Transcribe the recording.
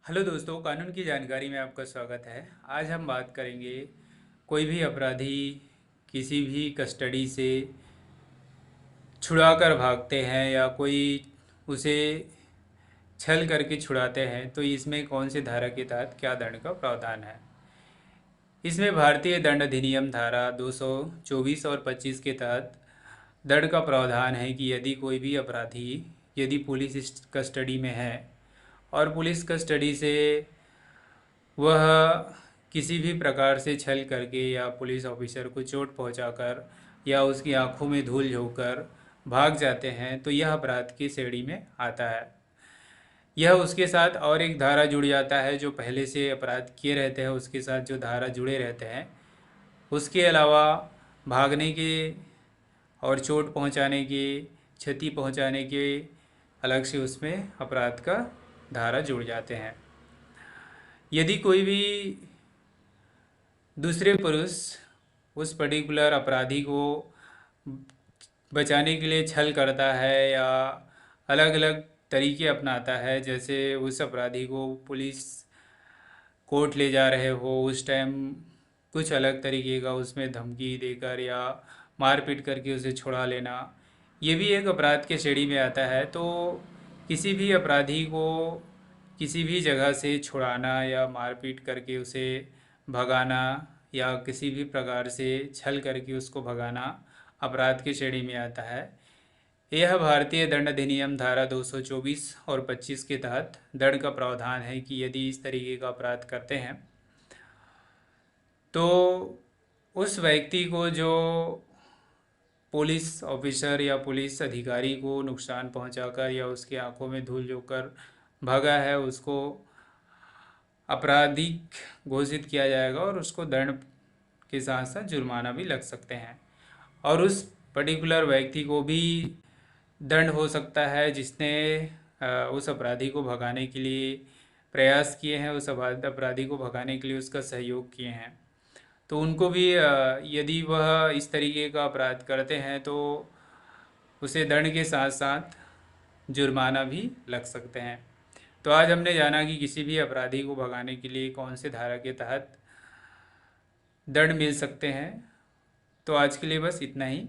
Hello दोस्तों, कानून की जानकारी में आपका स्वागत है। आज हम बात करेंगे कोई भी अपराधी किसी भी कस्टडी से छुड़ा कर भागते हैं या कोई उसे छल करके छुड़ाते हैं तो इसमें कौन से धारा के तहत क्या दंड का प्रावधान है। इसमें भारतीय दंड अधिनियम धारा 224 और 25 के तहत दंड का प्रावधान है कि यदि कोई भी अपराधी यदि पुलिस कस्टडी में है और पुलिस कस्टडी से वह किसी भी प्रकार से छल करके या पुलिस ऑफिसर को चोट पहुंचाकर या उसकी आंखों में धूल झोंककर भाग जाते हैं तो यह अपराध की श्रेणी में आता है। यह उसके साथ और एक धारा जुड़ जाता है जो पहले से अपराध किए रहते हैं, उसके साथ जो धारा जुड़े रहते हैं। उसके अलावा भागने के और चोट पहुंचाने के, क्षति पहुंचाने के अलग से उसमें अपराध का धारा जुड़ जाते हैं। यदि कोई भी दूसरे पुरुष उस पर्टिकुलर अपराधी को बचाने के लिए छल करता है या अलग अलग तरीके अपनाता है, जैसे उस अपराधी को पुलिस कोर्ट ले जा रहे हो उस टाइम कुछ अलग तरीके का उसमें धमकी देकर या मारपीट करके उसे छुड़ा लेना, ये भी एक अपराध के श्रेणी में आता है। तो किसी भी अपराधी को किसी भी जगह से छुड़ाना या मारपीट करके उसे भगाना या किसी भी प्रकार से छल करके उसको भगाना अपराध की श्रेणी में आता है। यह भारतीय दंड अधिनियम धारा 224 और 25 के तहत दंड का प्रावधान है कि यदि इस तरीके का अपराध करते हैं तो उस व्यक्ति को जो पुलिस ऑफिसर या पुलिस अधिकारी को नुकसान पहुंचाकर या उसकी आंखों में धूल झोंककर भगा है उसको आपराधिक घोषित किया जाएगा और उसको दंड के साथ साथ जुर्माना भी लग सकते हैं। और उस पर्टिकुलर व्यक्ति को भी दंड हो सकता है जिसने उस अपराधी को भगाने के लिए प्रयास किए हैं, उस अपराधी को भगाने के लिए उसका सहयोग किए हैं। तो उनको भी यदि वह इस तरीके का अपराध करते हैं तो उसे दंड के साथ साथ जुर्माना भी लग सकते हैं। तो आज हमने जाना कि किसी भी अपराधी को भगाने के लिए कौन से धारा के तहत दंड मिल सकते हैं। तो आज के लिए बस इतना ही।